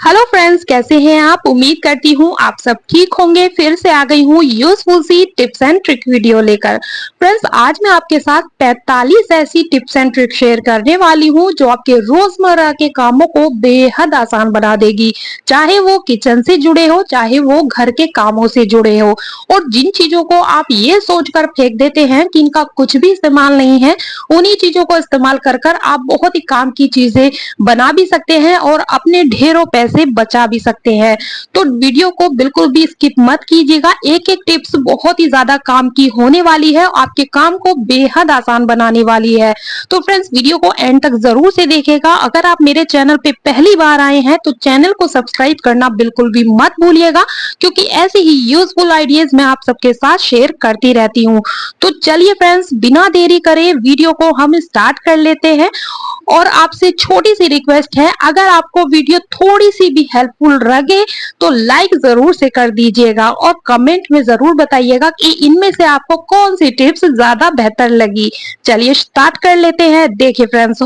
Hello friends, कैसे हैं आप। उम्मीद करती हूँ आप सब ठीक होंगे। फिर से आ गई हूँ यूजफुल सी टिप्स एंड ट्रिक वीडियो लेकर। फ्रेंड्स, आज मैं आपके साथ 45 ऐसी टिप्स एंड ट्रिक शेयर करने वाली हूँ जो आपके रोजमर्रा के कामों को बेहद आसान बना देगी। चाहे वो किचन से जुड़े हो, चाहे वो घर के कामों से जुड़े हो। और जिन चीजों को आप ये सोचकर फेंक देते हैं कि इनका कुछ भी इस्तेमाल नहीं है, उन्हीं चीजों को इस्तेमाल कर कर आप बहुत ही काम की चीजें बना भी सकते हैं और अपने ढेरों पैसे बचा भी सकते हैं। तो वीडियो को बिल्कुल भी स्किप मत कीजिएगा। एक एक टिप्स बहुत ही ज्यादा काम की होने वाली है, आपके काम को बेहद आसान बनाने वाली है। तो फ्रेंड्स, वीडियो को एंड तक जरूर से देखिएगा। अगर आप मेरे चैनल पे पहली बार आए हैं तो चैनल को सब्सक्राइब करना बिल्कुल भी मत भूलिएगा, क्योंकि ऐसे ही यूजफुल आइडियाज मैं आप सबके साथ शेयर करती रहती हूँ। तो चलिए फ्रेंड्स, बिना देरी करे वीडियो को हम स्टार्ट कर लेते हैं। और आपसे छोटी सी रिक्वेस्ट है, अगर आपको वीडियो थोड़ी सी भी हेल्पफुल लगे तो लाइक जरूर से कर दीजिएगा और कमेंट में जरूर बताइएगा कि इनमें से आपको कौन सी टिप्स ज्यादा बेहतर लगी। चलिए स्टार्ट कर लेते हैं। देखिए फ्रेंड्स,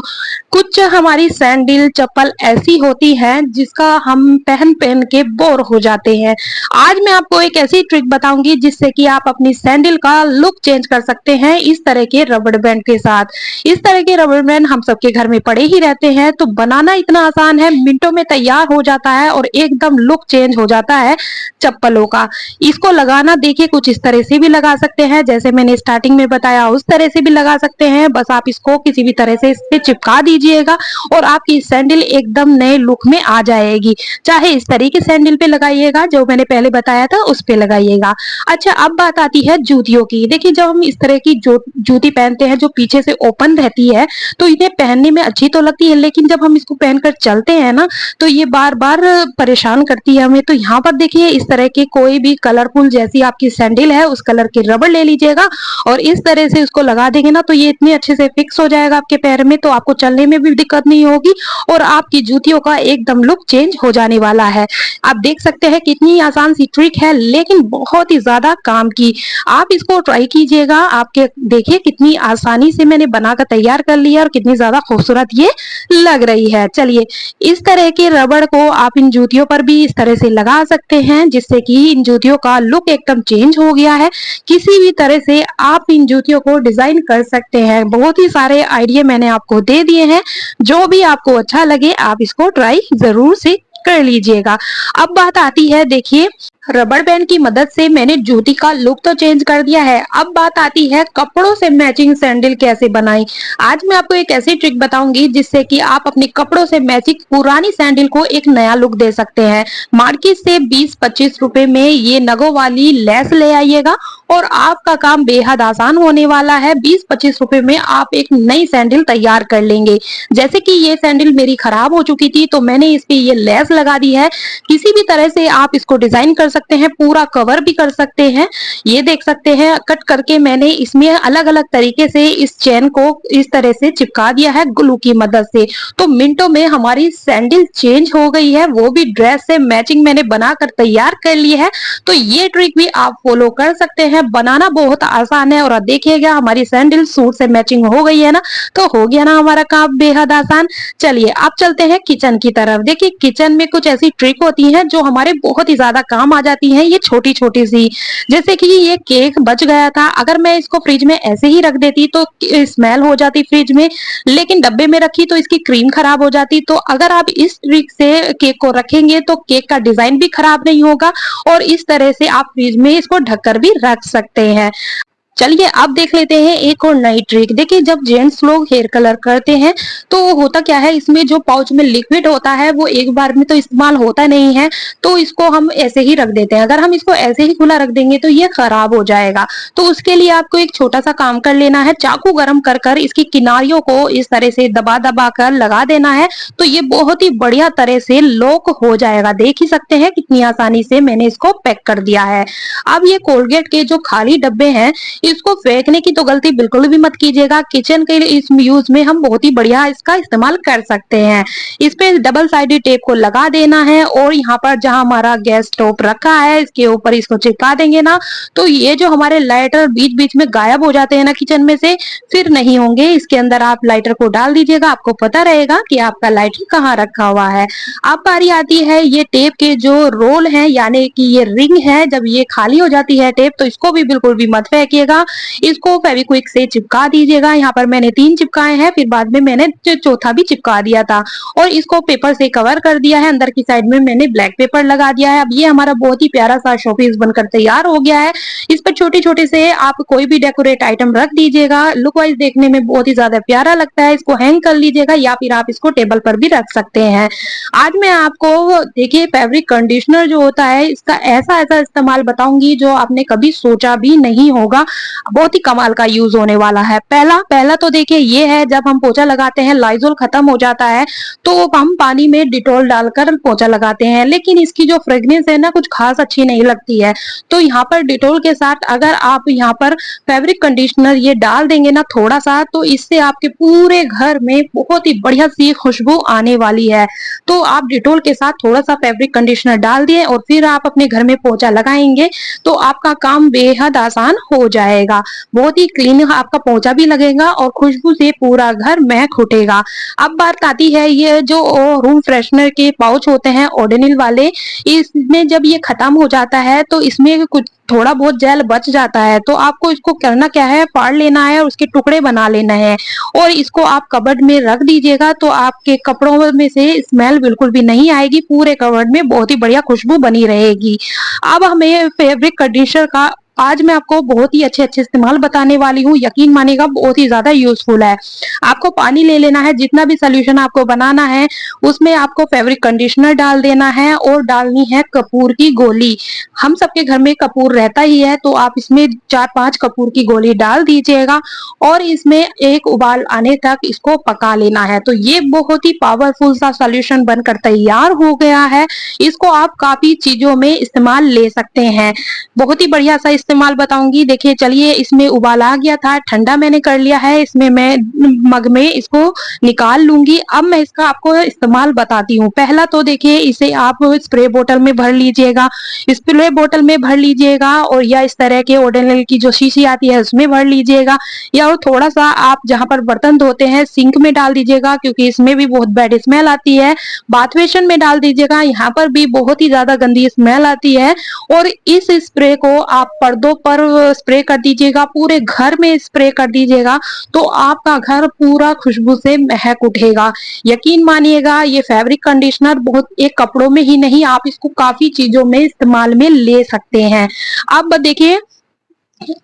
कुछ हमारी सैंडल चप्पल ऐसी होती है जिसका हम पहन पहन के बोर हो जाते हैं। आज मैं आपको एक ऐसी ट्रिक बताऊंगी जिससे कि आप अपनी सैंडल का लुक चेंज कर सकते हैं इस तरह के रबड़ बैंड के साथ। इस तरह के रबड़ बैंड हम सबके घर में पड़े ही रहते हैं, तो बनाना इतना आसान है, मिनटों में तैयार हो जाता है और एकदम लुक चेंज हो जाता है चप्पलों का। इसको लगाना देखिए कुछ इस तरह से भी लगा सकते हैं, जैसे मैंने स्टार्टिंग में बताया उस तरह से भी लगा सकते हैं। बस आप इसको किसी भी तरह से इस पे चिपका दीजिएगा और आपकी सैंडल एकदम नए लुक में आ जाएगी। चाहे इस तरीके सैंडल पे लगाइएगा जो मैंने पहले बताया था, उस पे लगाइएगा। अच्छा, अब बात आती है जूतियों की। देखिए, जब हम इस तरह की जूती पहनते हैं जो पीछे से ओपन रहती है, तो इन्हें पहनने में अच्छी तो लगती है, लेकिन जब हम इसको पहनकर चलते हैं ना, तो ये बार बार परेशान करती है हमें। तो यहाँ पर देखिए, इस तरह के कोई भी कलरफुल जैसी आपकी सैंडल है उस कलर के रबड़ ले लीजिएगा और इस तरह से उसको लगा देंगे ना, तो ये इतने अच्छे से फिक्स हो जाएगा आपके पैर में, तो आपको चलने में भी दिक्कत नहीं होगी और आपकी जूतियों का एकदम लुक चेंज हो जाने वाला है। आप देख सकते हैं कितनी आसान सी ट्रिक है, लेकिन बहुत ही ज्यादा काम की। आप इसको ट्राई कीजिएगा। आपके देखिए कितनी आसानी से मैंने बनाकर तैयार कर लिया और कितनी ज्यादा खूबसूरत ये लग रही है। चलिए, इस तरह के रबड़ को आप इन जूतियों पर भी इस तरह से लगा सकते हैं, जिससे कि इन जूतियों का लुक एकदम चेंज हो गया है। किसी भी तरह से आप इन जूतियों को डिजाइन कर सकते हैं। बहुत ही सारे आइडिया मैंने आपको दे दिए हैं, जो भी आपको अच्छा लगे आप इसको ट्राई जरूर से कर लीजिएगा। अब बात आती है, देखिए, रबड़ बैंड की मदद से मैंने जूती का लुक तो चेंज कर दिया है। अब बात आती है कपड़ों से मैचिंग सैंडल कैसे बनाएं। आज मैं आपको एक ऐसी ट्रिक बताऊंगी जिससे कि आप अपने कपड़ों से मैचिंग पुरानी सैंडल को एक नया लुक दे सकते हैं। मार्केट से 20-25 रुपए में ये नगों वाली लेस ले आइएगा और आपका काम बेहद आसान होने वाला है। 20-25 रुपए में आप एक नई सैंडल तैयार कर लेंगे। जैसे कि ये सैंडल मेरी खराब हो चुकी थी, तो मैंने इस पे ये लेस लगा दी है। किसी भी तरह से आप इसको डिजाइन कर सकते हैं, पूरा कवर भी कर सकते हैं। ये देख सकते हैं कट करके मैंने इसमें अलग अलग तरीके से इस चेन को इस तरह से चिपका दिया है ग्लू की मदद से। तो मिनटों में हमारी सैंडल चेंज हो गई है, वो भी ड्रेस से मैचिंग मैंने बनाकर तैयार कर ली है। तो ये ट्रिक भी आप फॉलो कर सकते हैं। बनाना बहुत आसान है और देखिएगा हमारी सैंडल सूट से मैचिंग हो गई है ना, तो हो गया ना हमारा काम बेहद आसान। चलिए अब चलते हैं किचन की तरफ। देखिए, किचन में कुछ ऐसी ट्रिक होती है जो हमारे बहुत ही ज्यादा काम आ जाती है। ये छोटी छोटी सी, जैसे कि ये केक बच गया था, अगर मैं इसको फ्रिज में ऐसे ही रख देती तो स्मेल हो जाती फ्रिज में, लेकिन डब्बे में रखी तो इसकी क्रीम खराब हो जाती। तो अगर आप इस ट्रिक से केक को रखेंगे तो केक का डिजाइन भी खराब नहीं होगा और इस तरह से आप फ्रिज में इसको ढककर भी रख सकते हैं। चलिए अब देख लेते हैं एक और नई ट्रिक। देखिए, जब जेंट्स लोग हेयर कलर करते हैं तो होता क्या है, इसमें जो पाउच में लिक्विड होता है वो एक बार में तो इस्तेमाल होता नहीं है, तो इसको हम ऐसे ही रख देते हैं। अगर हम इसको ऐसे ही खुला रख देंगे तो ये खराब हो जाएगा। तो उसके लिए आपको एक छोटा सा काम कर लेना है, चाकू गरम कर कर इसकी किनारियों को इस तरह से दबा दबा कर लगा देना है, तो ये बहुत ही बढ़िया तरह से लॉक हो जाएगा। देख ही सकते हैं कितनी आसानी से मैंने इसको पैक कर दिया है। अब ये कोलगेट के जो खाली डब्बे हैं इसको फेंकने की तो गलती बिल्कुल भी मत कीजिएगा। किचन के इस यूज में हम बहुत ही बढ़िया इसका इस्तेमाल कर सकते हैं। इस पे डबल साइडेड टेप को लगा देना है और यहाँ पर जहाँ हमारा गैस स्टोव रखा है इसके ऊपर इसको चिपका देंगे ना, तो ये जो हमारे लाइटर बीच बीच में गायब हो जाते हैं ना किचन में से, फिर नहीं होंगे। इसके अंदर आप लाइटर को डाल दीजिएगा, आपको पता रहेगा कि आपका लाइटर कहाँ रखा हुआ है। अब बारी आती है ये टेप के जो रोल है यानी कि ये रिंग है, जब ये खाली हो जाती है टेप तो इसको भी बिल्कुल भी मत फेंकिएगा, इसको फेविक्विक से चिपका दीजिएगा। यहाँ पर मैंने 3 चिपकाए हैं, फिर बाद में मैंने चौथा भी चिपका दिया था और इसको पेपर से कवर कर दिया है। अंदर की साइड में मैंने ब्लैक पेपर लगा दिया है। अब ये हमारा बहुत ही प्यारा सा शोपीस बनकर तैयार हो गया है। इस पर छोटे छोटे से आप कोई भी डेकोरेट आइटम रख दीजिएगा, लुक वाइज देखने में बहुत ही ज्यादा प्यारा लगता है। इसको हैंग कर लीजिएगा या फिर आप इसको टेबल पर भी रख सकते हैं। आज मैं आपको देखिए फैब्रिक कंडीशनर जो होता है इसका ऐसा ऐसा इस्तेमाल बताऊंगी जो आपने कभी सोचा भी नहीं होगा। बहुत ही कमाल का यूज होने वाला है। पहला पहला तो देखिए ये है, जब हम पोछा लगाते हैं लाइजोल खत्म हो जाता है तो हम पानी में डिटॉल डालकर पोछा लगाते हैं, लेकिन इसकी जो फ्रेग्रेंस है ना कुछ खास अच्छी नहीं लगती है। तो यहाँ पर डिटॉल के साथ अगर आप यहाँ पर फैब्रिक कंडीशनर ये डाल देंगे ना थोड़ा सा, तो इससे आपके पूरे घर में बहुत ही बढ़िया सी खुशबू आने वाली है। तो आप डिटॉल के साथ थोड़ा सा फैब्रिक कंडीशनर डाल दिए और फिर आप अपने घर में पोछा लगाएंगे तो आपका काम बेहद आसान हो जाएगा। बहुत ही क्लीन आपका पोछा भी लगेगा और खुशबू से पूरा घर महक उठेगा। अब बात आती है ये जो रूम फ्रेशनर के पाउच होते हैं ओडोनिल वाले, इसमें जब ये खत्म हो जाता है तो इसमें कुछ थोड़ा बहुत जेल बच जाता है, तो आपको इसको करना क्या है, फाड़ लेना है और उसके टुकड़े बना लेना है और इसको आप कबर्ड में रख दीजिएगा तो आपके कपड़ों में से स्मेल बिल्कुल भी नहीं आएगी। पूरे कबर्ड में बहुत ही बढ़िया खुशबू बनी रहेगी। अब हमें फैब्रिक कंडीशनर का आज मैं आपको बहुत ही अच्छे अच्छे इस्तेमाल बताने वाली हूँ, यकीन मानिएगा बहुत ही ज्यादा यूजफुल है। आपको पानी ले लेना है, जितना भी सोल्यूशन आपको बनाना है उसमें आपको फैब्रिक कंडीशनर डाल देना है और डालनी है कपूर की गोली। हम सबके घर में कपूर रहता ही है, तो आप इसमें 4-5 कपूर की गोली डाल दीजिएगा और इसमें एक उबाल आने तक इसको पका लेना है। तो ये बहुत ही पावरफुल सा सोल्यूशन बनकर तैयार हो गया है। इसको आप काफी चीजों में इस्तेमाल ले सकते हैं। बहुत ही बढ़िया सा इस्तेमाल बताऊंगी। देखिए चलिए, इसमें उबाल आ गया था, ठंडा मैंने कर लिया है, इसमें मैं मग में इसको निकाल लूंगी। अब मैं इसका आपको इस्तेमाल बताती हूँ। पहला तो देखिए इसे आप स्प्रे बोतल में भर लीजिएगा, स्प्रे बोतल में भर लीजिएगा और या इस तरह के ओडोनिल की जो शीशी आती है उसमें भर लीजिएगा, या और थोड़ा सा आप जहां पर बर्तन धोते हैं सिंक में डाल दीजिएगा क्योंकि इसमें भी बहुत बैड स्मेल आती है। बाथ बेसिन में डाल दीजिएगा, यहाँ पर भी बहुत ही ज्यादा गंदी स्मेल आती है। और इस स्प्रे को आप पर्दों पर स्प्रे कर दीजिएगा, पूरे घर में स्प्रे कर दीजिएगा, तो आपका घर पूरा खुशबू से महक उठेगा। यकीन मानिएगा ये फैब्रिक कंडीशनर बहुत एक कपड़ों में ही नहीं, आप इसको काफी चीजों में इस्तेमाल में ले सकते हैं। अब देखिए,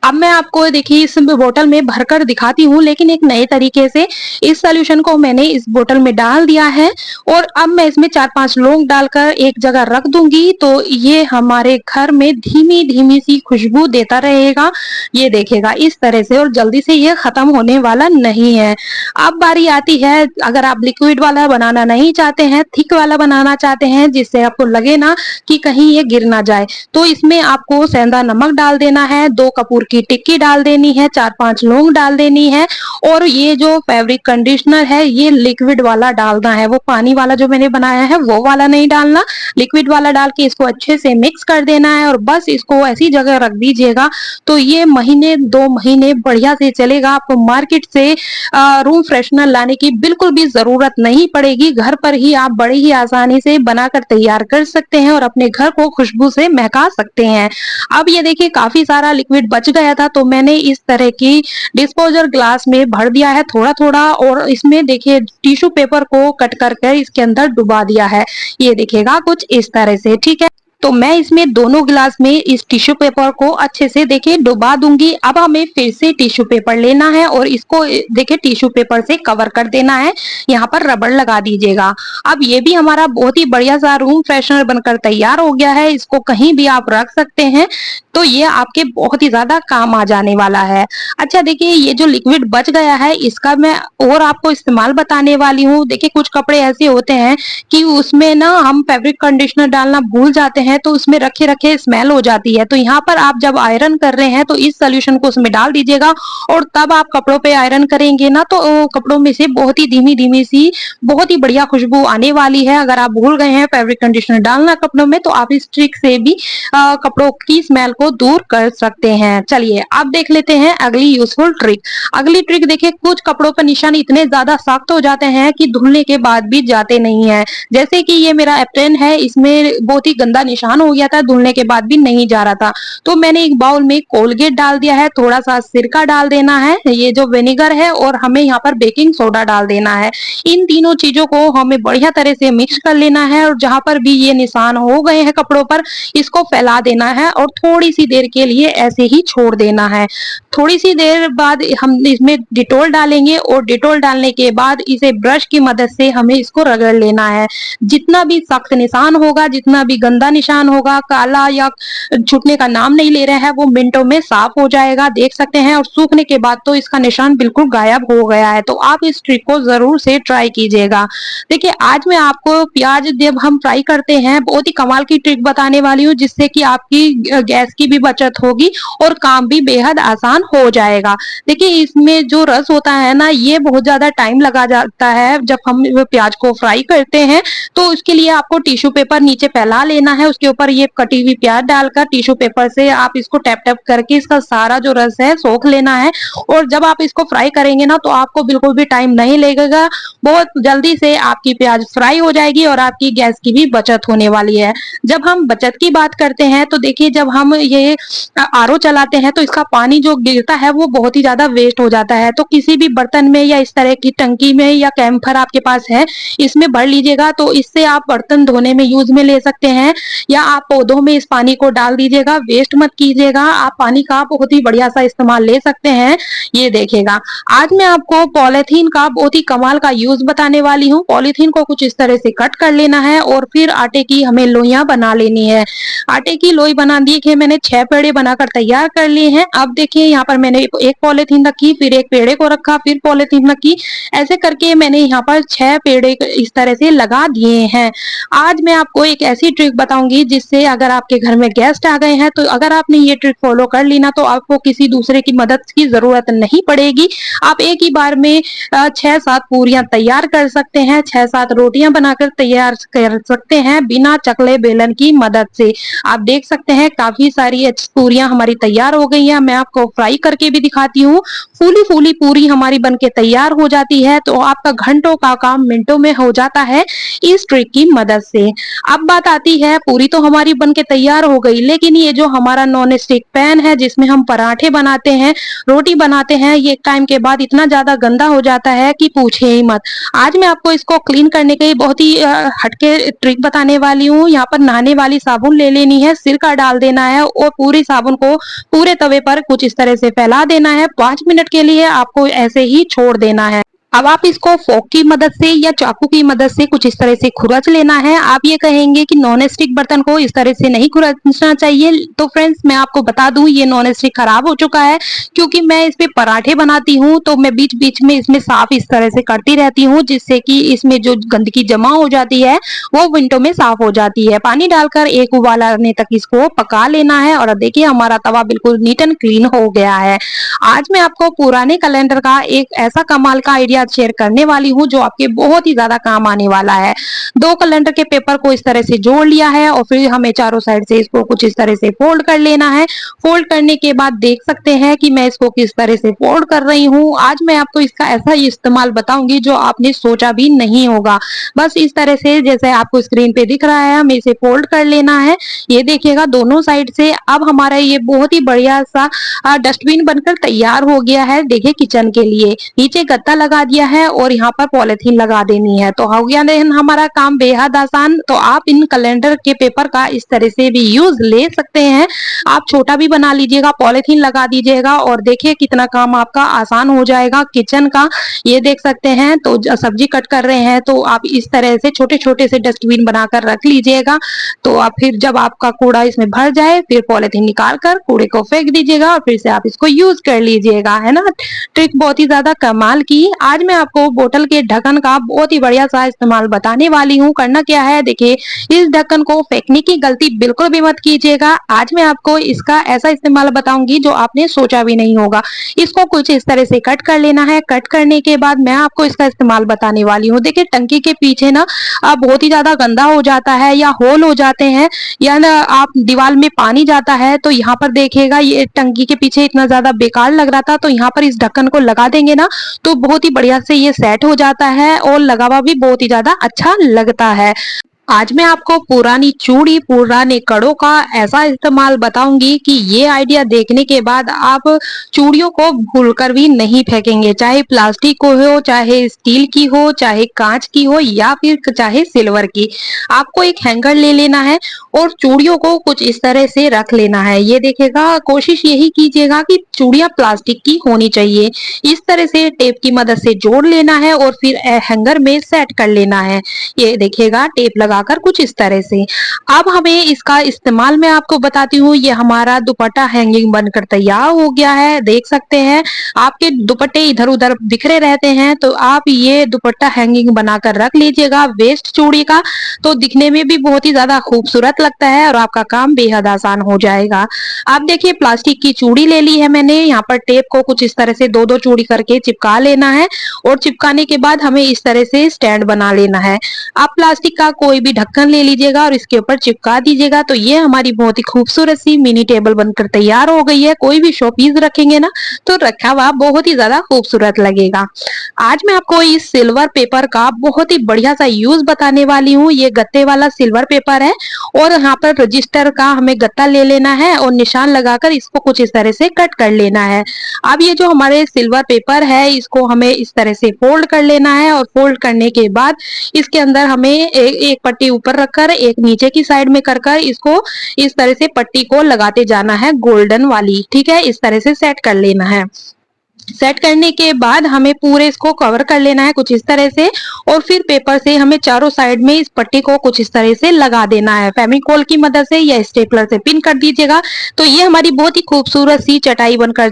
अब मैं आपको देखिए इस बोतल में भरकर दिखाती हूँ, लेकिन एक नए तरीके से। इस सॉल्यूशन को मैंने इस बोतल में डाल दिया है और अब मैं इसमें 4-5 लौंग डालकर एक जगह रख दूंगी, तो ये हमारे घर में धीमी धीमी सी खुशबू देता रहेगा। ये देखेगा इस तरह से, और जल्दी से ये खत्म होने वाला नहीं है। अब बारी आती है, अगर आप लिक्विड वाला बनाना नहीं चाहते हैं, थिक वाला बनाना चाहते हैं जिससे आपको लगे ना कि कहीं ये गिर ना जाए, तो इसमें आपको सेंधा नमक डाल देना है, 2 कपूर की टिक्की डाल देनी है, 4-5 लौंग डाल देनी है और ये जो फैब्रिक कंडीशनर है ये लिक्विड वाला डालना है। वो पानी वाला जो मैंने बनाया है वो वाला नहीं डालना, लिक्विड वाला डाल के इसको अच्छे से मिक्स कर देना है और बस इसको ऐसी जगह रख दीजिएगा। तो ये महीने 2 महीने बढ़िया से चलेगा। आपको मार्केट से रूम फ्रेशनर लाने की बिल्कुल भी जरूरत नहीं पड़ेगी। घर पर ही आप बड़े ही आसानी से बनाकर तैयार कर सकते हैं और अपने घर को खुशबू से महका सकते हैं। अब ये देखिए काफी सारा लिक्विड बच गया था, तो मैंने इस तरह की डिस्पोजर ग्लास में भर दिया है थोड़ा थोड़ा, और इसमें देखिए टिश्यू पेपर को कट कर इसके अंदर डुबा दिया है। ये देखिएगा कुछ इस तरह से, ठीक है। तो मैं इसमें दोनों गिलास में इस टिश्यू पेपर को अच्छे से देखिए डुबा दूंगी। अब हमें फिर से टिश्यू पेपर लेना है और इसको देखिए टिश्यू पेपर से कवर कर देना है, यहाँ पर रबड़ लगा दीजिएगा। अब ये भी हमारा बहुत ही बढ़िया सा रूम फ्रेशनर बनकर तैयार हो गया है। इसको कहीं भी आप रख सकते हैं। तो ये आपके बहुत ही ज़्यादा काम आ जाने वाला है। अच्छा देखिए, ये जो लिक्विड बच गया है इसका मैं और आपको इस्तेमाल बताने वाली हूँ। देखिए कुछ कपड़े ऐसे होते हैं कि उसमें ना हम फैब्रिक कंडीशनर डालना भूल जाते हैं, तो उसमें रखे-रखे स्मेल हो जाती है। तो यहाँ पर आप जब आयरन कर रहे हैं तो इस सॉल्यूशन को उसमें डाल दीजिएगा और तब आप कपड़ों पे आयरन करेंगे ना तो कपड़ों में से बहुत ही धीमी-धीमी सी बहुत ही बढ़िया खुशबू आने वाली है। अगर आप भूल गए हैं फैब्रिक कंडीशनर डालना कपड़ों में तो आप इस ट्रिक से भी कपड़ों की स्मेल को दूर कर सकते हैं। चलिए अब देख लेते हैं अगली यूजफुल ट्रिक। अगली ट्रिक देखिए, कुछ कपड़ों पर निशान इतने ज्यादा सख्त हो जाते हैं कि धुलने के बाद भी जाते नहीं है। जैसे कि ये मेरा एप्रेन है, इसमें बहुत ही गंदा निशान हो गया था, धुलने के बाद भी नहीं जा रहा था। तो मैंने एक बाउल में कोलगेट डाल दिया है, थोड़ा सा सिरका डाल देना है, ये जो विनेगर है, और हमें यहाँ पर बेकिंग सोडा डाल देना है। इन तीनों चीजों को हमें बढ़िया तरह से मिक्स कर लेना है और जहां पर भी ये निशान हो गए हैं कपड़ों पर, इसको फैला देना है और थोड़ी सी देर के लिए ऐसे ही छोड़ देना है। थोड़ी सी देर बाद हम इसमें डिटॉल डालेंगे और डिटॉल डालने के बाद इसे ब्रश की मदद से हमें इसको रगड़ लेना है। जितना भी सख्त निशान होगा, जितना भी गंदा निशान होगा, काला या छूटने का नाम नहीं ले रहा है, वो मिनटों में साफ हो जाएगा, देख सकते हैं। और सूखने के बाद तो इसका निशान बिल्कुल गायब हो गया है। तो आप इस ट्रिक को जरूर से ट्राई कीजिएगा। देखिए आज मैं आपको प्याज जब हम फ्राई करते हैं बहुत ही कमाल की ट्रिक बताने वाली हूँ, जिससे कि आपकी गैस की भी बचत होगी और काम भी बेहद आसान हो जाएगा। देखिए इसमें जो रस होता है ना, ये बहुत ज्यादा टाइम लगा जाता है जब हम प्याज को फ्राई करते हैं। तो उसके लिए आपको टिश्यू पेपर नीचे फैला लेना है, उसके ऊपर ये कटी हुई प्याज डालकर टिश्यू पेपर से आप इसको टैप टैप करके इसका सारा जो रस है सोख लेना है। और जब आप इसको फ्राई करेंगे ना तो आपको बिल्कुल भी टाइम नहीं लगेगा, बहुत जल्दी से आपकी प्याज फ्राई हो जाएगी और आपकी गैस की भी बचत होने वाली है। जब हम बचत की बात करते हैं तो देखिए, जब हम ये आरओ चलाते हैं तो इसका पानी जो गिरता है वो बहुत ही ज्यादा वेस्ट हो जाता है। तो किसी भी बर्तन में या इस तरह की टंकी में या कैंपर आपके पास है, इसमें भर लीजिएगा। तो इससे आप बर्तन धोने में यूज में ले सकते हैं, या आप पौधों में इस पानी को डाल दीजिएगा, वेस्ट मत कीजिएगा। आप पानी का बहुत ही बढ़िया सा इस्तेमाल ले सकते हैं। ये देखिएगा, आज मैं आपको पॉलीथीन का बहुत ही कमाल का यूज बताने वाली हूँ। पॉलीथीन को कुछ इस तरह से कट कर लेना है और फिर आटे की हमें लोइयां बना लेनी है। आटे की लोई बना दी है, मैंने 6 पेड़े बनाकर तैयार कर लिए हैं। अब देखिए यहाँ पर मैंने एक पॉलीथीन रखी, फिर एक पेड़े को रखा, फिर पॉलीथीन रखी, ऐसे करके मैंने यहाँ पर 6 पेड़े इस तरह से लगा दिए हैं। आज मैं आपको एक ऐसी ट्रिक बताऊंगी जिससे अगर आपके घर में गेस्ट आ गए हैं तो अगर आपने ये ट्रिक फॉलो कर ली ना तो आपको किसी दूसरे की मदद की जरूरत नहीं पड़ेगी। आप एक ही बार में 6-7 पूरियां तैयार कर सकते हैं, 6-7 रोटियां बनाकर तैयार कर सकते हैं बिना चकले बेलन की मदद से। आप देख सकते हैं काफी सारी पूरियां हमारी तैयार हो गई हैं। मैं आपको फ्राई करके भी दिखाती हूँ। फूली फूली पूरी हमारी बनके तैयार हो जाती है। तो आपका घंटों का काम मिनटों में हो जाता है इस ट्रिक की मदद से। अब बात आती है, पूरी तो हमारी बनके तैयार हो गई, लेकिन ये जो हमारा नॉन स्टिक पैन है जिसमें हम पराठे बनाते हैं, रोटी बनाते हैं, ये टाइम के बाद इतना ज्यादा गंदा हो जाता है कि पूछे ही मत। आज मैं आपको इसको क्लीन करने के बहुत ही हटके ट्रिक बताने वाली हूँ। यहाँ पर नहाने वाली साबुन ले लेनी है, सिरका डाल देना है और पूरी साबुन को पूरे तवे पर कुछ इस तरह से फैला देना है। 5 मिनट के लिए आपको ऐसे ही छोड़ देना है। अब आप इसको फोक की मदद से या चाकू की मदद से कुछ इस तरह से खुरच लेना है। आप ये कहेंगे कि नॉन स्टिक बर्तन को इस तरह से नहीं खुरचना चाहिए, तो फ्रेंड्स मैं आपको बता दूं ये नॉन स्टिक खराब हो चुका है, क्योंकि मैं इस पे पराठे बनाती हूँ तो मैं बीच बीच में इसमें साफ इस तरह से करती रहती हूँ, जिससे कि इसमें जो गंदगी जमा हो जाती है वो मिनटों में साफ हो जाती है। पानी डालकर एक उबाल आने तक इसको पका लेना है और देखिए हमारा तवा बिल्कुल नीट एंड क्लीन हो गया है। आज मैं आपको पुराने कैलेंडर का एक ऐसा कमाल का आइडिया शेयर करने वाली हूँ जो आपके बहुत ही ज्यादा काम आने वाला है। 2 कैलेंडर के पेपर को इस तरह से जोड़ लिया है और फिर हमें चारों साइड से इसको कुछ इस तरह से फोल्ड कर लेना है। फोल्ड करने के बाद देख सकते हैं कि मैं इसको किस तरह से फोल्ड कर रही हूँ। आज मैं आपको इसका ऐसा इस्तेमाल बताऊंगी जो आपने सोचा भी नहीं होगा। बस इस तरह से जैसे आपको स्क्रीन पे दिख रहा है हमें इसे फोल्ड कर लेना है। ये देखिएगा दोनों साइड से। अब हमारा ये बहुत ही बढ़िया सा डस्टबिन बनकर तैयार हो गया है। देखिए किचन के लिए नीचे गत्ता लगा दिया गया है और यहाँ पर पॉलिथीन लगा देनी है, तो हो गया देन हमारा काम बेहद आसान। तो आप इन कैलेंडर के पेपर का इस तरह से भी यूज ले सकते हैं। आप छोटा भी बना लीजिएगा, पॉलिथीन लगा दीजिएगा और देखिए कितना काम आपका आसान हो जाएगा किचन का। ये देख सकते हैं, तो सब्जी कट कर रहे हैं तो आप इस तरह से छोटे छोटे से डस्टबिन बनाकर रख लीजिएगा। तो आप फिर जब आपका कूड़ा इसमें भर जाए फिर पॉलिथीन निकाल कर कूड़े को फेंक दीजिएगा और फिर से आप इसको यूज कर लीजिएगा, है ना। ट्रिक बहुत ही ज्यादा कमाल की। आज मैं आपको बोतल के ढक्कन का बहुत ही बढ़िया सा इस्तेमाल बताने वाली हूँ। करना क्या है, देखिए इस ढक्कन को फेंकने की गलती बिल्कुल भी मत कीजिएगा। आज मैं आपको इसका ऐसा इस्तेमाल बताऊंगी जो आपने सोचा भी नहीं होगा। इसको कुछ इस तरह से कट कर लेना है। कट करने के बाद मैं आपको इसका इस्तेमाल बताने वाली हूँ। देखिए टंकी के पीछे ना बहुत ही ज्यादा गंदा हो जाता है या होल हो जाते हैं या ना आप दीवार में पानी जाता है, तो यहाँ पर देखिएगा ये टंकी के पीछे इतना ज्यादा बेकार लग रहा था, तो यहाँ पर इस ढक्कन को लगा देंगे ना तो बहुत ही बढ़िया से ये सेट हो जाता है और लगा हुआ भी बहुत ही ज्यादा अच्छा लगता है। आज मैं आपको पुरानी चूड़ी, पुराने कड़ों का ऐसा इस्तेमाल बताऊंगी कि ये आइडिया देखने के बाद आप चूड़ियों को भूलकर भी नहीं फेंकेंगे, चाहे प्लास्टिक को हो, चाहे स्टील की हो, चाहे कांच की हो या फिर चाहे सिल्वर की। आपको एक हैंगर ले लेना है और चूड़ियों को कुछ इस तरह से रख लेना है। ये देखिएगा, कोशिश यही कीजिएगा कि चूड़ियां प्लास्टिक की होनी चाहिए। इस तरह से टेप की मदद से जोड़ लेना है और फिर हैंगर में सेट कर लेना है। ये देखिएगा टेप लगाकर कुछ इस तरह से। अब हमें इसका इस्तेमाल मैं आपको बताती हूँ। ये हमारा दुपट्टा हैंगिंग बनकर तैयार हो गया है, देख सकते हैं। आपके दुपट्टे इधर उधर बिखरे रहते हैं तो आप ये दुपट्टा हैंगिंग बनाकर रख लीजिएगा वेस्ट चूड़ी का, तो दिखने में भी बहुत ही ज्यादा खूबसूरत लगता है और आपका काम बेहद आसान हो जाएगा। आप देखिए प्लास्टिक की चूड़ी ले ली है मैंने। यहाँ पर टेप को कुछ इस तरह से दो दो चूड़ी करके चिपका लेना है और चिपकाने के बाद हमें इस तरह से स्टैंड बना लेना है। आप प्लास्टिक का कोई भी ढक्कन ले लीजिएगा और इसके ऊपर चिपका दीजिएगा, तो ये हमारी बहुत ही खूबसूरत सी मिनी टेबल बनकर तैयार हो गई है। कोई भी शोपीस रखेंगे ना तो रखा हुआ बहुत ही ज्यादा खूबसूरत लगेगा। आज मैं आपको इस सिल्वर पेपर का बहुत ही बढ़िया सा यूज बताने वाली हूँ। ये गत्ते वाला सिल्वर पेपर है और यहाँ पर रजिस्टर का हमें गत्ता ले लेना है और निशान लगाकर इसको कुछ इस तरह से कट कर लेना है। अब ये जो हमारे सिल्वर पेपर है इसको हमें इस तरह से फोल्ड कर लेना है और फोल्ड करने के बाद इसके अंदर हमें एक पट्टी ऊपर रखकर एक नीचे की साइड में कर इसको इस तरह से पट्टी को लगाते जाना है गोल्डन वाली, ठीक है। इस तरह से सेट कर लेना है। सेट करने के बाद हमें पूरे इसको कवर कर लेना है कुछ इस तरह से और फिर पेपर से हमें चारों साइड में इस पट्टी को कुछ इस तरह से लगा देना है। फेविकोल की मदद से या स्टेपलर से पिन कर दीजिएगा। तो ये हमारी बहुत ही खूबसूरत सी चटाई बनकर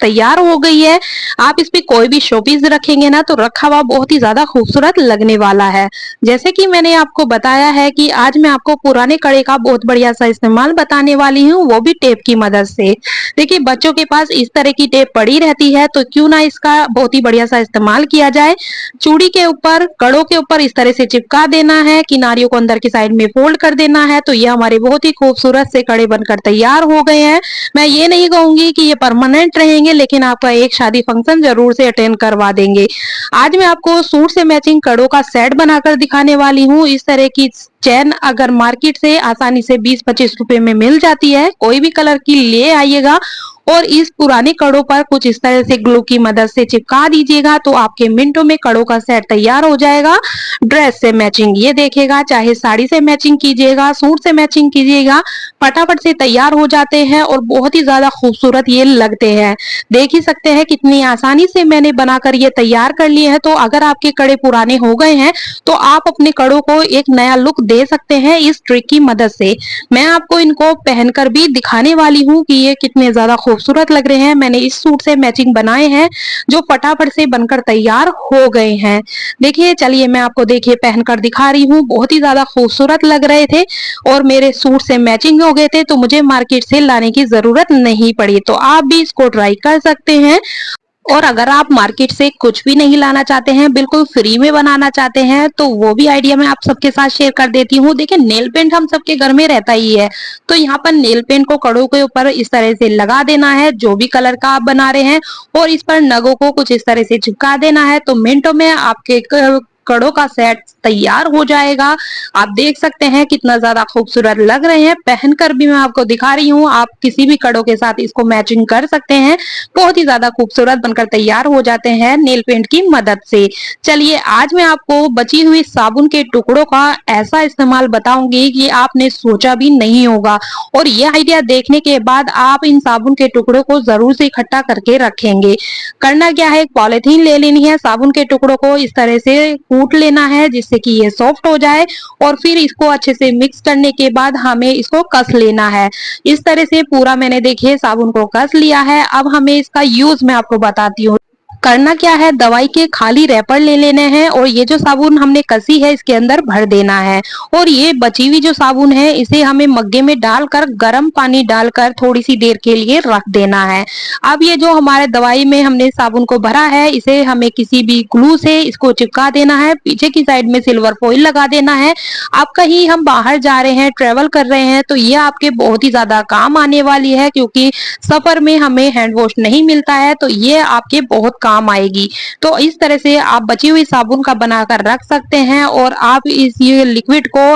तैयार हो गई है। आप इस पे कोई भी शोपीस रखेंगे ना तो रखा हुआ बहुत ही ज्यादा खूबसूरत लगने वाला है। जैसे कि मैंने आपको बताया है कि आज मैं आपको पुराने कड़े का बहुत बढ़िया सा इस्तेमाल बताने वाली हूँ, वो भी टेप की मदद से। देखिए बच्चों के पास इस तरह की टेप पड़ी रहती है तो क्यों ना इसका बहुत ही बढ़िया सा इस्तेमाल किया जाए। चूड़ी के ऊपर, कड़ों के ऊपर इस तरह से चिपका देना है, किनारियों को अंदर की साइड में फोल्ड कर देना है, तो ये हमारे बहुत ही खूबसूरत से कड़े बनकर तैयार हो गए हैं। मैं ये नहीं कहूंगी कि ये परमानेंट रहेंगे, लेकिन आपका एक शादी फंक्शन जरूर से अटेंड करवा देंगे। आज मैं आपको सूट से मैचिंग कड़ों का सेट बनाकर दिखाने वाली हूँ। इस तरह की चैन अगर मार्केट से आसानी से 20-25 रुपए में मिल जाती है, कोई भी कलर की ले आइएगा और इस पुराने कड़ों पर कुछ इस तरह से ग्लू की मदद से चिपका दीजिएगा, तो आपके मिनटों में कड़ों का सेट तैयार हो जाएगा ड्रेस से मैचिंग। ये देखिएगा, चाहे साड़ी से मैचिंग कीजिएगा, सूट से मैचिंग कीजिएगा, फटाफट से तैयार हो जाते हैं और बहुत ही ज्यादा खूबसूरत ये लगते हैं। देख ही सकते हैं कितनी आसानी से मैंने बनाकर ये तैयार कर लिए हैं। तो अगर आपके कड़े पुराने हो गए हैं तो आप अपने कड़ों को एक नया लुक दे सकते हैं इस ट्रिक की मदद से। मैं आपको इनको पहनकर भी दिखाने वाली हूँ कि ये कितने ज्यादा खूबसूरत लग रहे हैं। मैंने इस सूट से मैचिंग बनाए हैं जो फटाफट से बनकर तैयार हो गए हैं। देखिए, चलिए मैं आपको देखिए पहनकर दिखा रही हूँ। बहुत ही ज्यादा खूबसूरत लग रहे थे और मेरे सूट से मैचिंग हो गए थे, तो मुझे मार्केट से लाने की जरूरत नहीं पड़ी। तो आप भी इसको ट्राई कर सकते हैं। और अगर आप मार्केट से कुछ भी नहीं लाना चाहते हैं, बिल्कुल फ्री में बनाना चाहते हैं, तो वो भी आइडिया मैं आप सबके साथ शेयर कर देती हूँ। देखिए, नेल पेंट हम सबके घर में रहता ही है, तो यहाँ पर नेल पेंट को कड़ों के ऊपर इस तरह से लगा देना है जो भी कलर का आप बना रहे हैं और इस पर नगों को कुछ इस तरह से चिपका देना है, तो मिनटों में आपके कड़ों का सेट तैयार हो जाएगा। आप देख सकते हैं कितना ज्यादा खूबसूरत लग रहे हैं, पहनकर भी मैं आपको दिखा रही हूँ, आप किसी भी कड़ों के साथ इसको मैचिंग कर सकते हैं। बहुत ही ज्यादा खूबसूरत बनकर तैयार हो जाते हैं नेल पेंट की मदद से। चलिए आज मैं आपको बची हुई साबुन के टुकड़ों का ऐसा इस्तेमाल बताऊंगी कि आपने सोचा भी नहीं होगा, और ये आइडिया देखने के बाद आप इन साबुन के टुकड़ों को जरूर से इकट्ठा करके रखेंगे। करना क्या है, एक पॉलिथीन ले लेनी है, साबुन के टुकड़ों को इस तरह से कूट लेना है जिससे कि ये सॉफ्ट हो जाए, और फिर इसको अच्छे से मिक्स करने के बाद हमें इसको कस लेना है। इस तरह से पूरा मैंने देखिए साबुन को कस लिया है। अब हमें इसका यूज मैं आपको बताती हूँ। करना क्या है, दवाई के खाली रैपर ले लेने हैं और ये जो साबुन हमने कसी है इसके अंदर भर देना है, और ये बची हुई जो साबुन है इसे हमें मग्गे में डालकर गर्म पानी डालकर थोड़ी सी देर के लिए रख देना है। अब ये जो हमारे दवाई में हमने साबुन को भरा है इसे हमें किसी भी ग्लू से इसको चिपका देना है, पीछे की साइड में सिल्वर फॉइल लगा देना है। आप कहीं हम बाहर जा रहे हैं, ट्रेवल कर रहे हैं, तो ये आपके बहुत ही ज्यादा काम आने वाली है, क्योंकि सफर में हमें हैंड वॉश नहीं मिलता है, तो ये आपके बहुत काम आएगी। तो इस तरह से आप बची हुई साबुन का बनाकर रख सकते हैं, और आप इस ये लिक्विड को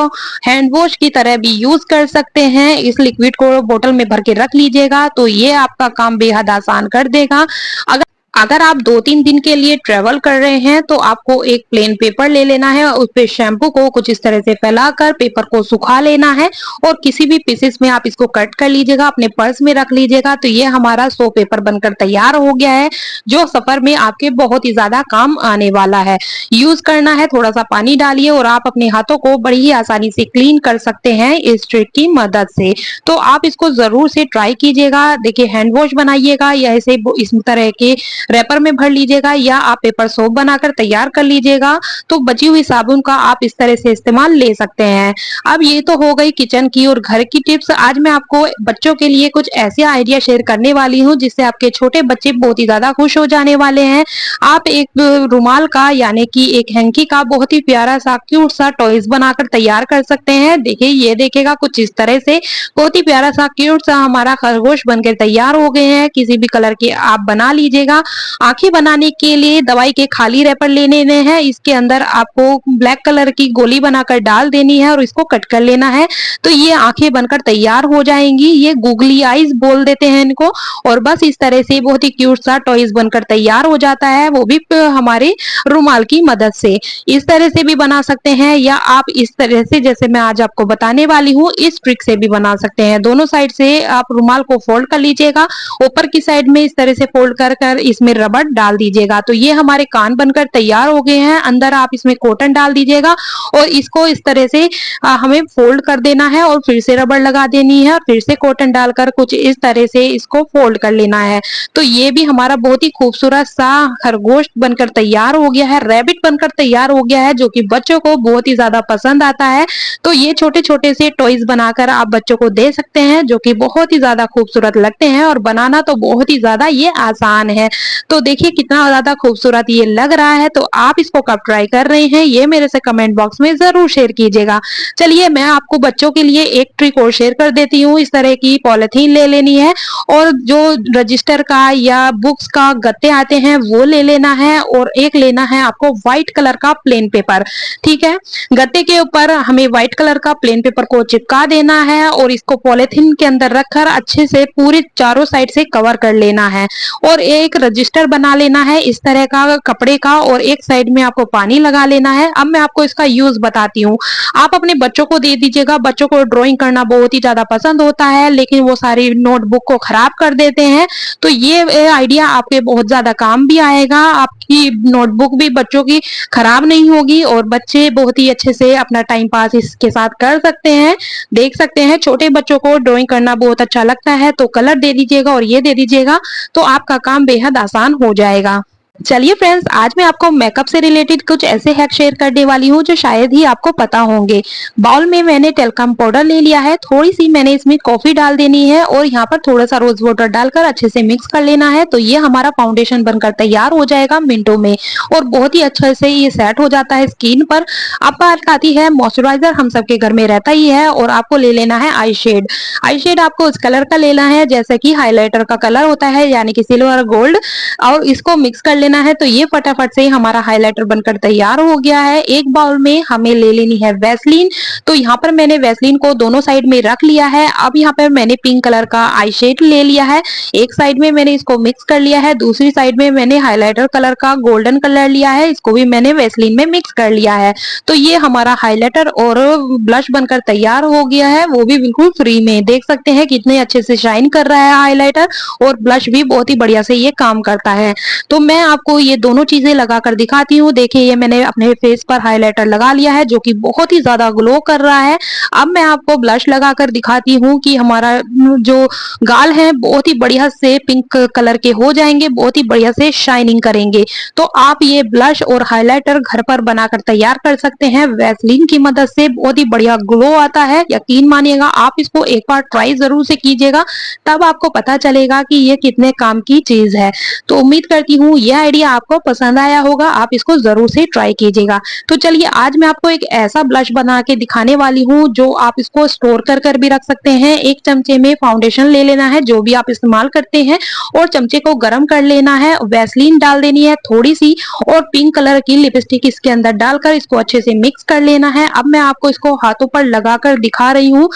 हैंड वॉश की तरह भी यूज कर सकते हैं। इस लिक्विड को बोतल में भर के रख लीजिएगा तो ये आपका काम बेहद आसान कर देगा। अगर अगर आप 2-3 दिन के लिए ट्रेवल कर रहे हैं तो आपको एक प्लेन पेपर ले लेना है, उस पे शैम्पू को कुछ इस तरह से फैलाकर पेपर को सुखा लेना है, और किसी भी पीसेस में आप इसको कट कर लीजिएगा, अपने पर्स में रख लीजिएगा। तो ये हमारा सो पेपर बनकर तैयार हो गया है, जो सफर में आपके बहुत ही ज्यादा काम आने वाला है। यूज करना है, थोड़ा सा पानी डालिए और आप अपने हाथों को बड़ी ही आसानी से क्लीन कर सकते हैं इस ट्रिक की मदद से। तो आप इसको जरूर से ट्राई कीजिएगा। देखिए हैंड वॉश बनाइएगा या ऐसे इस तरह के रैपर में भर लीजिएगा, या आप पेपर सोप बनाकर तैयार कर लीजिएगा, तो बची हुई साबुन का आप इस तरह से इस्तेमाल ले सकते हैं। अब ये तो हो गई किचन की और घर की टिप्स। आज मैं आपको बच्चों के लिए कुछ ऐसे आइडिया शेयर करने वाली हूँ जिससे आपके छोटे बच्चे बहुत ही ज्यादा खुश हो जाने वाले हैं। आप एक रुमाल का यानी कि एक हैंकी का बहुत ही प्यारा सा क्यूट सा टॉयज बनाकर तैयार कर सकते हैं। देखिए ये देखेगा कुछ इस तरह से, बहुत ही प्यारा सा क्यूट सा हमारा खरगोश बनकर तैयार हो गए हैं। किसी भी कलर के आप बना लीजिएगा। आंखें बनाने के लिए दवाई के खाली रैपर लेने हैं, इसके अंदर आपको ब्लैक कलर की गोली बनाकर डाल देनी है और इसको कट कर लेना है, तो ये आंखें बनकर तैयार हो जाएंगी। ये गूगली आईज बोल देते हैं इनको, और बस इस तरह से बहुत ही क्यूट सा टॉयज बनकर तैयार हो जाता है, वो भी हमारे रुमाल की मदद से। इस तरह से भी बना सकते हैं, या आप इस तरह से जैसे मैं आज आपको बताने वाली हूँ इस ट्रिक से भी बना सकते हैं। दोनों साइड से आप रुमाल को फोल्ड कर लीजिएगा, ऊपर की साइड में इस तरह से फोल्ड कर कर इसमें रबड़ डाल दीजिएगा, तो ये हमारे कान बनकर तैयार हो गए हैं। अंदर आप इसमें कॉटन डाल दीजिएगा और इसको इस तरह से हमें फोल्ड कर देना है, और फिर से रबड़ लगा देनी है, और फिर से कॉटन डालकर कुछ इस तरह से इसको फोल्ड कर लेना है। तो ये भी हमारा बहुत ही खूबसूरत सा खरगोश बनकर तैयार हो गया है, रैबिट बनकर तैयार हो गया है, जो कि बच्चों को बहुत ही ज्यादा पसंद आता है। तो ये छोटे छोटे से टॉयज बनाकर आप बच्चों को दे सकते हैं, जो कि बहुत ही ज्यादा खूबसूरत लगते हैं, और बनाना तो बहुत ही ज्यादा ये आसान है। तो देखिए कितना ज्यादा खूबसूरत ये लग रहा है। तो आप इसको कब ट्राई कर रहे हैं ये मेरे से कमेंट बॉक्स में जरूर शेयर कीजिएगा। चलिए मैं आपको बच्चों के लिए एक ट्रिक और शेयर कर देती हूँ। इस तरह की पॉलिथीन ले लेनी है, और जो रजिस्टर का या बुक्स का गत्ते आते हैं वो ले लेना है, और एक लेना है आपको व्हाइट कलर का प्लेन पेपर। ठीक है, गत्ते के ऊपर हमें व्हाइट कलर का प्लेन पेपर को चिपका देना है, और इसको पॉलिथीन के अंदर रखकर अच्छे से पूरे चारों साइड से कवर कर लेना है, और एक रजिस्टर बना लेना है इस तरह का कपड़े का, और एक साइड में आपको पानी लगा लेना है। अब मैं आपको इसका यूज बताती हूँ। आप अपने बच्चों को दे दीजिएगा, बच्चों को ड्राइंग करना बहुत ही ज्यादा पसंद होता है, लेकिन वो सारी नोटबुक को खराब कर देते हैं। तो ये आइडिया आपके बहुत ज्यादा काम भी आएगा, आपकी नोटबुक भी बच्चों की खराब नहीं होगी, और बच्चे बहुत ही अच्छे से अपना टाइम पास इसके साथ कर सकते हैं। देख सकते हैं छोटे बच्चों को ड्राइंग करना बहुत अच्छा लगता है, तो कलर दे दीजिएगा और ये दे दीजिएगा, तो आपका काम बेहद आसान हो जाएगा। चलिए फ्रेंड्स, आज मैं आपको मेकअप से रिलेटेड कुछ ऐसे हैक शेयर करने वाली हूँ जो शायद ही आपको पता होंगे। बाउल में मैंने टेल्कम पाउडर ले लिया है, थोड़ी सी मैंने इसमें कॉफी डाल देनी है, और यहाँ पर थोड़ा सा रोज वाटर डालकर अच्छे से मिक्स कर लेना है। तो ये हमारा फाउंडेशन बनकर तैयार हो जाएगा मिनटों में, और बहुत ही अच्छे से ये सेट हो जाता है स्किन पर। अब बात आती है मॉइस्चराइजर, हम सबके घर में रहता ही है, और आपको ले लेना है आई शेड। आई शेड आपको उस कलर का लेना है जैसे कि हाईलाइटर का कलर होता है, यानी कि सिल्वर गोल्ड, और इसको मिक्स कर लेना लेना है। तो ये फटाफट से हमारा हाइलाइटर बनकर तैयार हो गया है। एक बाउल में हमें ले लेनी है वैसलीन। तो यहाँ पर मैंने वैसलीन को दोनों साइड में रख लिया है। अब यहाँ पर मैंने पिंक कलर का आई शेड ले लिया है। एक साइड में मैंने इसको मिक्स कर लिया है, दूसरी साइड में मैंने हाइलाइटर कलर का गोल्डन कलर लिया है, इसको भी मैंने वैसलीन में मिक्स कर लिया है। तो ये हमारा हाइलाइटर और ब्लश बनकर तैयार हो गया है, वो भी बिल्कुल फ्री में। देख सकते हैं कितने अच्छे से शाइन कर रहा है हाइलाइटर, और ब्लश भी बहुत ही बढ़िया से ये काम करता है। तो मैं आपको ये दोनों चीजें लगाकर दिखाती हूँ। देखिए ये मैंने अपने फेस पर हाइलाइटर लगा लिया है जो कि बहुत ही ज्यादा ग्लो कर रहा है। अब मैं आपको ब्लश लगाकर दिखाती हूँ कि हमारा जो गाल है बहुत ही बढ़िया से पिंक कलर के हो जाएंगे, बहुत ही बढ़िया से शाइनिंग करेंगे। तो आप ये ब्लश और हाइलाइटर घर पर बनाकर तैयार कर सकते हैं वैसलीन की मदद से। बहुत ही बढ़िया ग्लो आता है, यकीन मानिएगा। आप इसको एक बार ट्राई जरूर से कीजिएगा, तब आपको पता चलेगा कि ये कितने काम की चीज है। तो उम्मीद करती हूँ यह आइडिया आपको पसंद आया होगा, आप इसको जरूर से ट्राई कीजिएगा। तो चलिए आज मैं आपको एक ऐसा ब्लश बना के दिखाने वाली हूँ जो आप इसको स्टोर कर भी रख सकते हैं। एक चमचे में फाउंडेशन ले लेना है जो भी आप इस्तेमाल करते हैं, और चमचे को गर्म कर लेना है। वैसलीन डाल देनी है थोड़ी सी, और पिंक कलर की लिपस्टिक इसके अंदर डालकर इसको अच्छे से मिक्स कर लेना है। अब मैं आपको इसको हाथों पर लगाकर दिखा रही हूँ।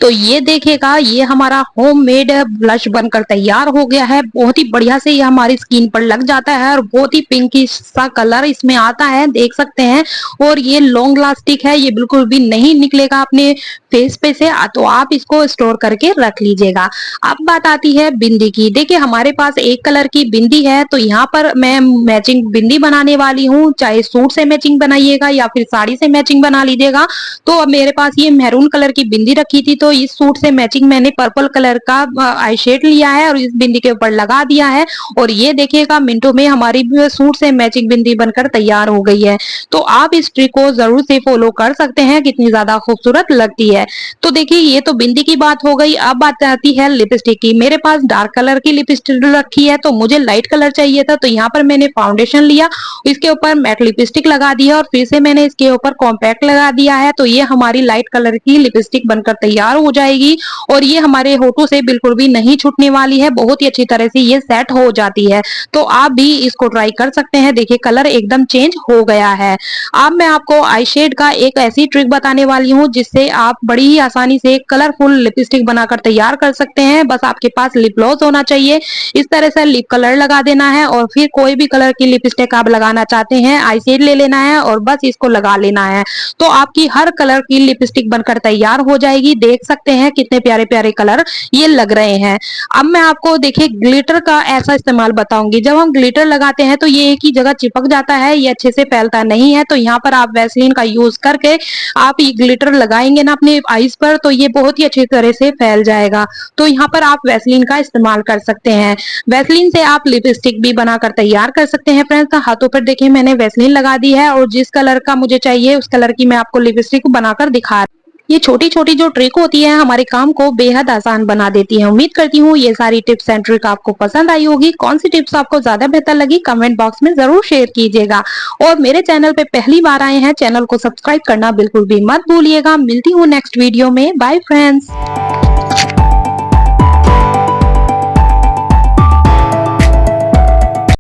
तो ये देखिएगा, ये हमारा होममेड ब्लश बनकर तैयार हो गया है। बहुत ही बढ़िया से ये हमारी स्किन पर लग जाता है, और बहुत ही पिंकी सा कलर इसमें आता है, देख सकते हैं। और ये लॉन्ग लास्टिक है, ये बिल्कुल भी नहीं निकलेगा अपने फेस पे से। तो आप इसको स्टोर करके रख लीजिएगा। अब बात आती है बिंदी की। देखिए हमारे पास एक कलर की बिंदी है, तो यहाँ पर मैं मैचिंग बिंदी बनाने वाली हूँ। चाहे सूट से मैचिंग बनाइएगा या फिर साड़ी से मैचिंग बना लीजिएगा। तो अब मेरे पास ये मैरून कलर की बिंदी रखी थी, तो इस सूट से मैचिंग मैंने पर्पल कलर का आई शेड लिया है और इस बिंदी के ऊपर लगा दिया है। और ये देखिएगा मिनटों में हमारी सूट से मैचिंग बिंदी बनकर तैयार हो गई है। तो आप इस ट्रिक को जरूर से फॉलो कर सकते हैं, कितनी ज्यादा खूबसूरत लगती है। तो देखिए ये तो बिंदी की बात हो गई। अब बात आती है लिपस्टिक की। मेरे पास डार्क कलर की लिपस्टिक रखी है, तो मुझे लाइट कलर चाहिए था। तो यहाँ पर मैंने फाउंडेशन लिया, इसके ऊपर मैट लिपस्टिक लगा दिया, और फिर से मैंने इसके ऊपर कॉम्पैक्ट लगा दिया है। तो ये हमारी लाइट कलर की लिपस्टिक बनकर तैयार हो जाएगी, और ये हमारे होठों से बिल्कुल भी नहीं छूटने वाली है। बहुत ही अच्छी तरह से ये सेट हो जाती है। तो आप भी इसको ट्राई कर सकते हैं। देखिए कलर एकदम चेंज हो गया है। अब मैं आपको आई शेड का एक ऐसी ट्रिक बताने वाली हूँ जिससे आप बड़ी ही आसानी से कलरफुल लिपस्टिक बनाकर तैयार कर सकते हैं। बस आपके पास लिप ग्लॉस होना चाहिए। इस तरह से लिप कलर लगा देना है, और फिर कोई भी कलर की लिपस्टिक आप लगाना चाहते हैं, आई शेड ले लेना है और बस इसको लगा लेना है। तो आपकी हर कलर की लिपस्टिक बनकर तैयार हो जाएगी। देख सकते हैं कितने प्यारे प्यारे कलर ये लग रहे हैं। अब मैं आपको देखिए ग्लिटर का ऐसा इस्तेमाल बताऊंगी। जब हम ग्लिटर लगाते हैं तो ये एक ही जगह चिपक जाता है, ये अच्छे से फैलता नहीं है। तो यहाँ पर आप वैसलीन का यूज करके आप ये ग्लिटर लगाएंगे ना अपने आईज पर, तो ये बहुत ही अच्छी तरह से फैल जाएगा। तो यहाँ पर आप वैसलीन का इस्तेमाल कर सकते हैं। वैसलीन से आप लिपस्टिक भी बनाकर तैयार कर सकते हैं। फ्रेंड्स हाथों पर देखिए मैंने वैसलीन लगा दी है, और जिस कलर का मुझे चाहिए उस कलर की मैं आपको लिपस्टिक बनाकर दिखा। ये छोटी छोटी जो ट्रिक होती है हमारे काम को बेहद आसान बना देती है। उम्मीद करती हूँ ये सारी टिप्स एंड ट्रिक आपको पसंद आई होगी। कौन सी टिप्स आपको ज्यादा बेहतर लगी कमेंट बॉक्स में जरूर शेयर कीजिएगा। और मेरे चैनल पे पहली बार आए हैं, चैनल को सब्सक्राइब करना बिल्कुल भी मत भूलिएगा। मिलती हूँ नेक्स्ट वीडियो में। Bye friends.